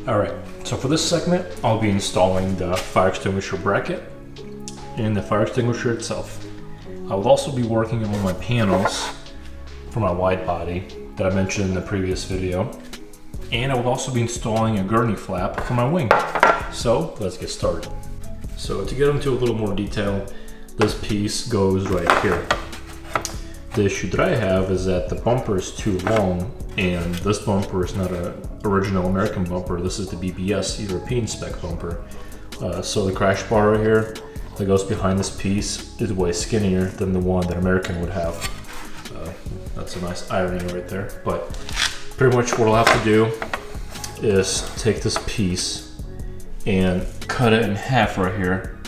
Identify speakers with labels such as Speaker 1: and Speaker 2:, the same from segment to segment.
Speaker 1: Alright, so for this segment, I'll be installing the fire extinguisher bracket and the fire extinguisher itself. I will also be working on my panels for my wide body that I mentioned in the previous video. And I will also be installing a Gurney Flap for my wing. So let's get started. So to get into a little more detail, this piece goes right here. The issue that I have is that the bumper is too long, and this bumper is not an original American bumper. This is the BBS European spec bumper. So the crash bar right here that goes behind this piece is way skinnier than the one that American would have. That's a nice irony right there. But pretty much what I'll have to do is take this piece and cut it in half right here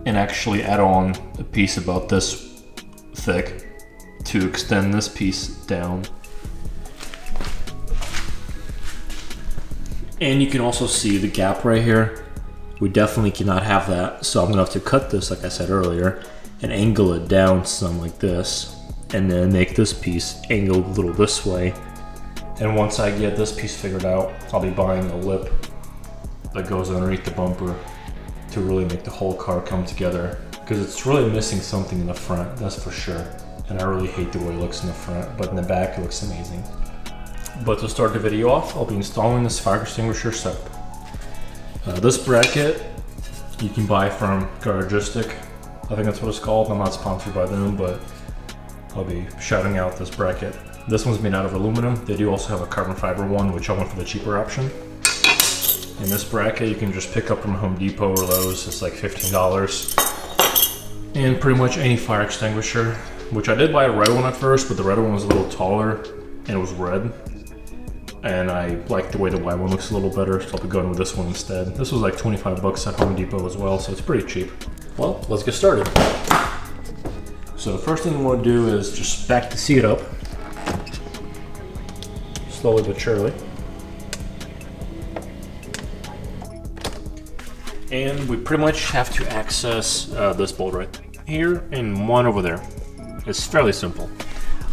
Speaker 1: and actually add on a piece about this thick to extend this piece down. And you can also see the gap right here. We definitely cannot have that, so I'm gonna have to cut this, like I said earlier, and angle it down some like this, and then make this piece angled a little this way. And once I get this piece figured out, I'll be buying a lip that goes underneath the bumper to really make the whole car come together, because it's really missing something in the front, that's for sure. And I really hate the way it looks in the front, but in the back it looks amazing. But to start the video off, I'll be installing this fire extinguisher setup. This bracket you can buy from Garagistic, I think that's what it's called. I'm not sponsored by them, but I'll be shouting out this bracket. This one's made out of aluminum. They do also have a carbon fiber one, which I went for the cheaper option. And this bracket you can just pick up from Home Depot or Lowe's. It's like $15. And pretty much any fire extinguisher, which I did buy a red one at first, but the red one was a little taller and it was red. And I like the way the white one looks a little better, so I'll be going with this one instead. This was like 25 bucks at Home Depot as well, so it's pretty cheap. Well, let's get started. So the first thing we want to do is just back the seat up, slowly but surely. And we pretty much have to access this bolt right here and one over there. It's fairly simple.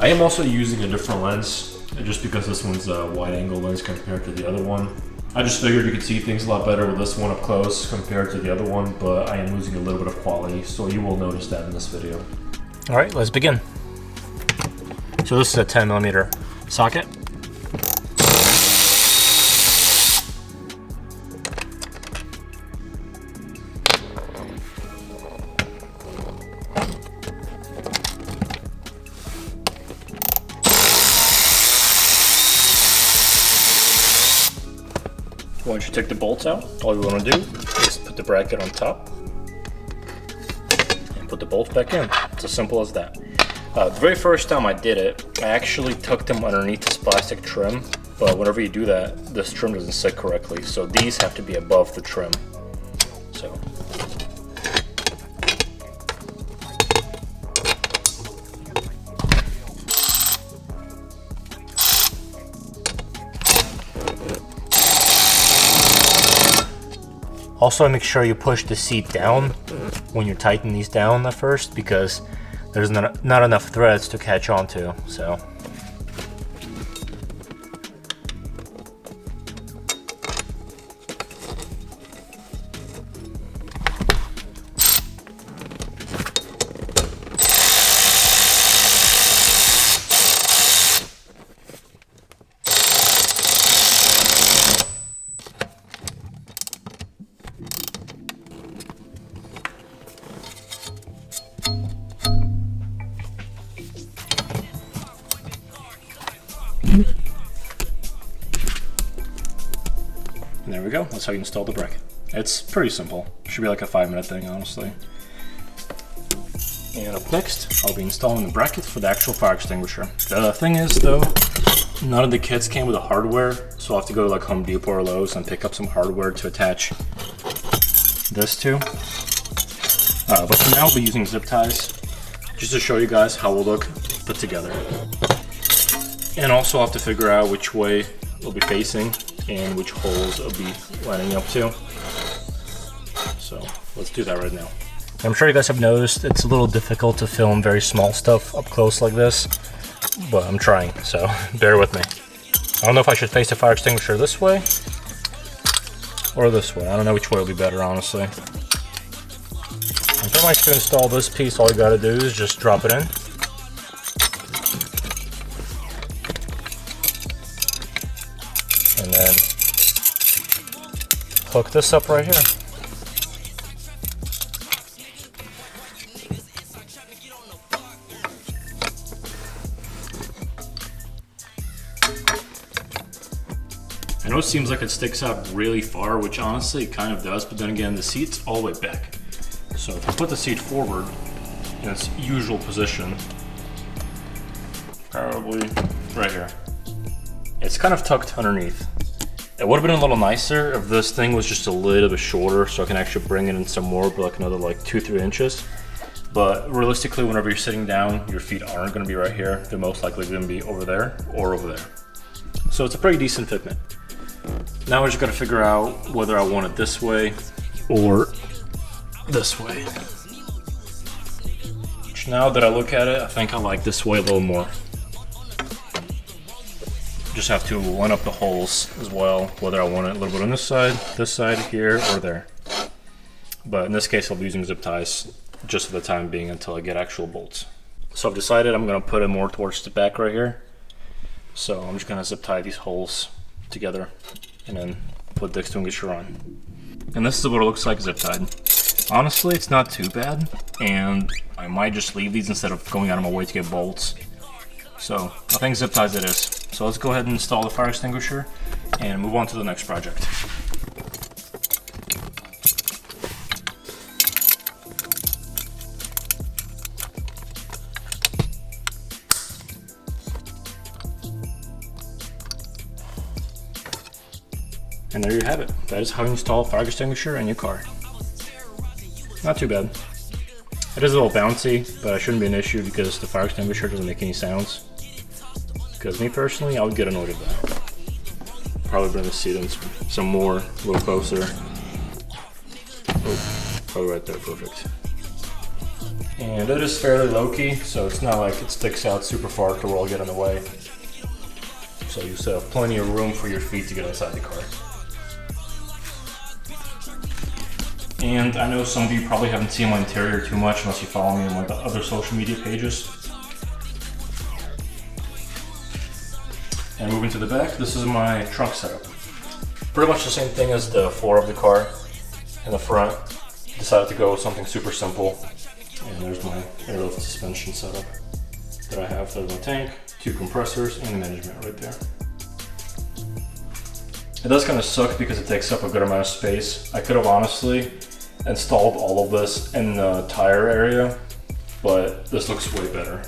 Speaker 1: I am also using a different lens, just because this one's a wide angle lens compared to the other one. I just figured you could see things a lot better with this one up close compared to the other one, but I am losing a little bit of quality, so you will notice that in this video. All right, let's begin. So this is a 10mm socket. Once you take the bolts out, all you want to do is put the bracket on top and put the bolts back in. It's as simple as that. The very first time I did it, I actually tucked them underneath this plastic trim, but whenever you do that, this trim doesn't sit correctly, so these have to be above the trim. So. Also, make sure you push the seat down when you tighten these down at first, because there's not enough threads to catch onto. So. And there we go, that's how you install the bracket. It's pretty simple. Should be like a 5-minute thing, honestly. And up next, I'll be installing the bracket for the actual fire extinguisher. The thing is though, none of the kits came with the hardware, so I'll have to go to like Home Depot or Lowe's and pick up some hardware to attach this to. But for now, I'll be using zip ties, just to show you guys how we'll look put together. And also I'll have to figure out which way we'll be facing and which holes it'll be lining up to. So let's do that right now. I'm sure you guys have noticed it's a little difficult to film very small stuff up close like this, but I'm trying, so bear with me. I don't know if I should face the fire extinguisher this way or this way. I don't know which way will be better, honestly. And pretty much to install this piece, all you gotta do is just drop it in. And then hook this up right here. I know it seems like it sticks out really far, which honestly it kind of does, but then again, the seat's all the way back. So if I put the seat forward in its usual position, probably right here, it's kind of tucked underneath. It would have been a little nicer if this thing was just a little bit shorter, so I can actually bring it in some more, but like another like 2-3 inches. But realistically, whenever you're sitting down, your feet aren't going to be right here. They're most likely going to be over there or over there. So it's a pretty decent fitment. Now we're just got to figure out whether I want it this way or this way. Which now that I look at it, I think I like this way a little more. Just have to line up the holes as well, whether I want it a little bit on this side, here, or there. But in this case, I'll be using zip ties just for the time being until I get actual bolts. So I've decided I'm going to put it more towards the back right here. So I'm just going to zip tie these holes together and then put the extinguisher on. And this is what it looks like zip tied. Honestly, it's not too bad, and I might just leave these instead of going out of my way to get bolts. So I think zip ties it is. So let's go ahead and install the fire extinguisher and move on to the next project. And there you have it. That is how you install a fire extinguisher in your car. Not too bad. It is a little bouncy, but it shouldn't be an issue because the fire extinguisher doesn't make any sounds. Because me personally, I would get annoyed with that. Probably bring the seat in some more, a little closer. Oh, probably right there, perfect. And it is fairly low-key, so it's not like it sticks out super far to where I'll get in the way. So you still have plenty of room for your feet to get inside the car. And I know some of you probably haven't seen my interior too much unless you follow me on my other social media pages. And moving to the back, this is my trunk setup. Pretty much the same thing as the floor of the car. In the front, decided to go with something super simple. And there's my airlift suspension setup that I have. There's my tank, 2 compressors, and the management right there. It does kind of suck because it takes up a good amount of space. I could have honestly installed all of this in the tire area, but this looks way better.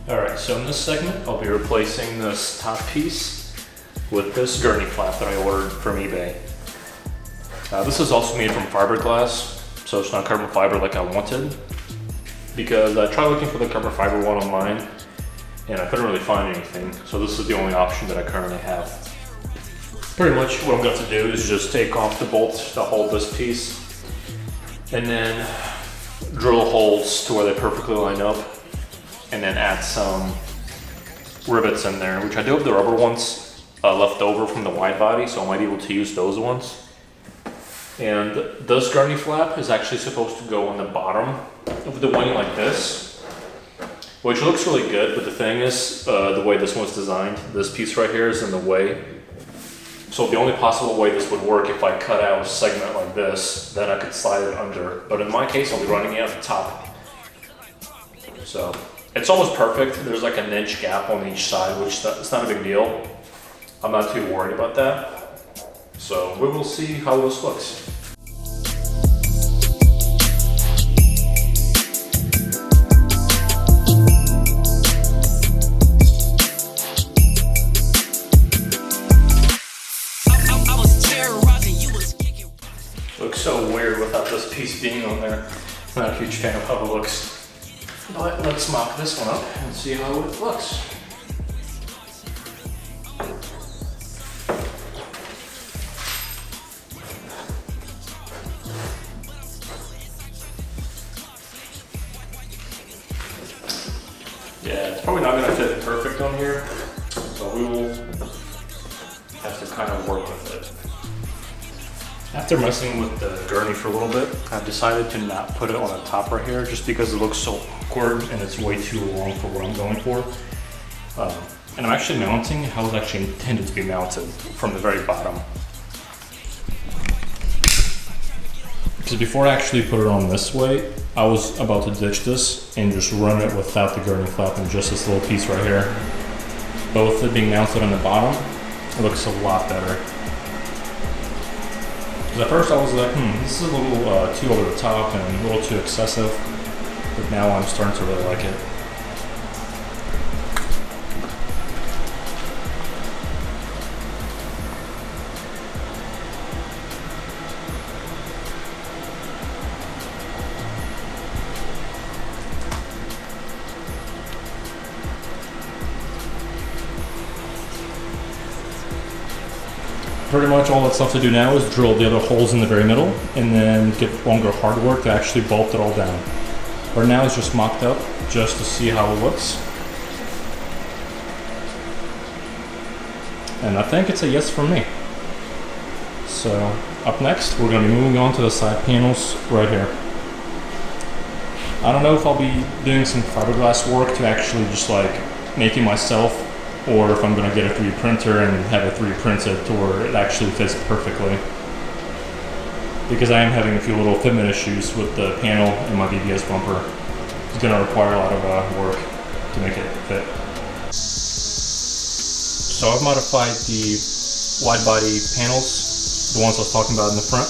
Speaker 1: Alright, so in this segment, I'll be replacing this top piece with this Gurney Flap that I ordered from eBay. This is also made from fiberglass, so it's not carbon fiber like I wanted, because I tried looking for the carbon fiber one online, and I couldn't really find anything, so this is the only option that I currently have. Pretty much what I'm going to do is just take off the bolts to hold this piece, and then drill holes to where they perfectly line up, and then add some rivets in there, which I do have the rubber ones left over from the wide body, so I might be able to use those ones. And this Gurney Flap is actually supposed to go on the bottom of the wing like this, which looks really good, but the thing is, the way this one's designed, this piece right here is in the way. So the only possible way this would work if I cut out a segment like this, then I could slide it under. But in my case, I'll be running it at the top. So it's almost perfect. There's like an inch gap on each side, which it's not a big deal. I'm not too worried about that. So we will see how this looks. Looks so weird without this piece being on there. I'm not a huge fan of how it looks. But let's mock this one up and see how it looks. Yeah, it's probably not going to fit perfect on here, but we will have to kind of work with it. After messing with the gurney for a little bit, I've decided to not put it on the top right here just because it looks so awkward and it's way too long for what I'm going for. And I'm actually mounting how it's actually intended to be mounted from the very bottom. Because before I actually put it on this way, I was about to ditch this and just run it without the Gurney Flap and just this little piece right here. But with it being mounted on the bottom, it looks a lot better. Because at first I was like, this is a little too over the top and a little too excessive. But now I'm starting to really like it. Pretty much all that's left to do now is drill the other holes in the very middle and then get longer hard work to actually bolt it all down. Right now it's just mocked up just to see how it looks. And I think it's a yes from me. So up next, we're going to be moving on to the side panels right here. I don't know if I'll be doing some fiberglass work to actually just like make it myself, or if I'm going to get a 3D printer and have it 3D printed to where it actually fits perfectly. Because I am having a few little fitment issues with the panel and my BBS bumper. It's going to require a lot of work to make it fit. So I've modified the wide body panels, the ones I was talking about in the front.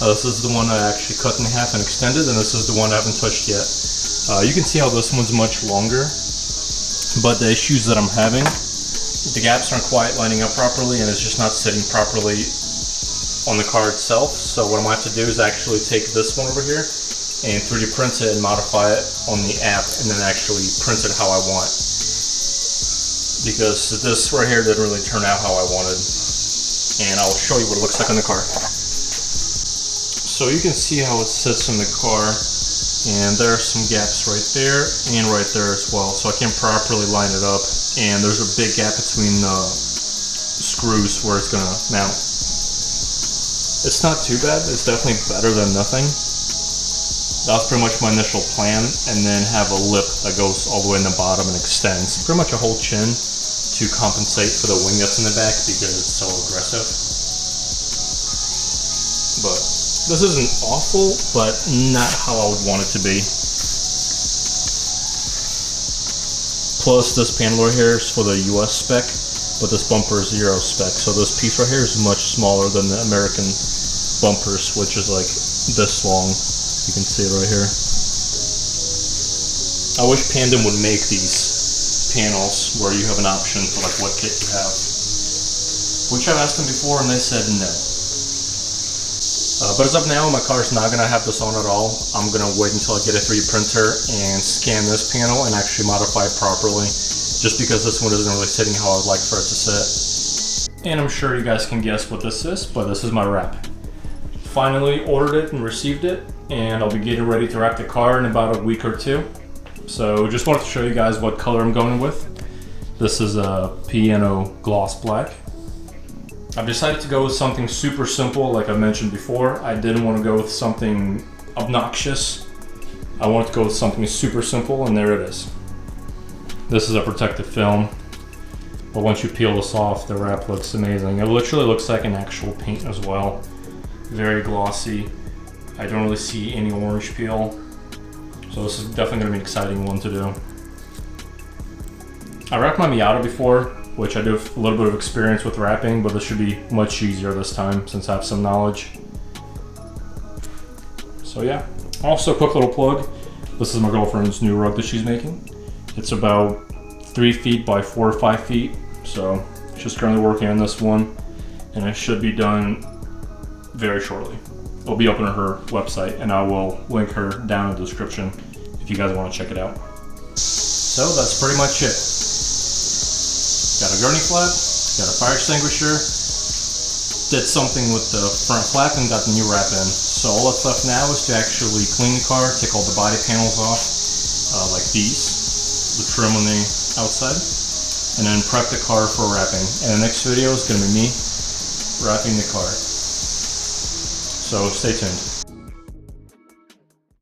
Speaker 1: This is the one I actually cut in half and extended, and this is the one I haven't touched yet. You can see how this one's much longer, but the issues that I'm having, the gaps aren't quite lining up properly and it's just not sitting properly on the car itself. So what I'm going to have to do is actually take this one over here and 3D print it and modify it on the app and then actually print it how I want. Because this right here didn't really turn out how I wanted. And I'll show you what it looks like in the car. So you can see how it sits in the car, and there are some gaps right there and right there as well. So I can't properly line it up. And there's a big gap between the screws where it's gonna mount. It's not too bad, it's definitely better than nothing. That was pretty much my initial plan, and then have a lip that goes all the way in the bottom and extends. Pretty much a whole chin to compensate for the wing that's in the back because it's so aggressive. But this isn't awful, but not how I would want it to be. Plus, this panel right here is for the US spec, but this bumper is Euro spec. So this piece right here is much smaller than the American bumpers, which is like this long. You can see it right here. I wish Pandem would make these panels where you have an option for like what kit you have. Which I've asked them before and they said no. But as of now, my car's not going to have this on at all. I'm going to wait until I get a 3D printer and scan this panel and actually modify it properly, just because this one isn't really sitting how I would like for it to sit. And I'm sure you guys can guess what this is, but this is my wrap. Finally ordered it and received it, and I'll be getting ready to wrap the car in about a week or two. So just wanted to show you guys what color I'm going with. This is a piano gloss black. I've decided to go with something super simple, like I mentioned before. I didn't want to go with something obnoxious. I wanted to go with something super simple, and there it is. This is a protective film, but once you peel this off, the wrap looks amazing. It literally looks like an actual paint as well. Very glossy. I don't really see any orange peel, so this is definitely going to be an exciting one to do. I wrapped my Miata before, which I do have a little bit of experience with wrapping, but this should be much easier this time since I have some knowledge. So yeah. Also, quick little plug. This is my girlfriend's new rug that she's making. It's about 3 feet by 4 or 5 feet. So she's currently working on this one, and it should be done very shortly. It'll be up on her website, and I will link her down in the description if you guys want to check it out. So that's pretty much it. Got a Gurney Flap, got a fire extinguisher, did something with the front flap and got the new wrap in. So all that's left now is to actually clean the car, take all the body panels off, like these, the trim on the outside, and then prep the car for wrapping. And the next video is going to be me wrapping the car. So stay tuned.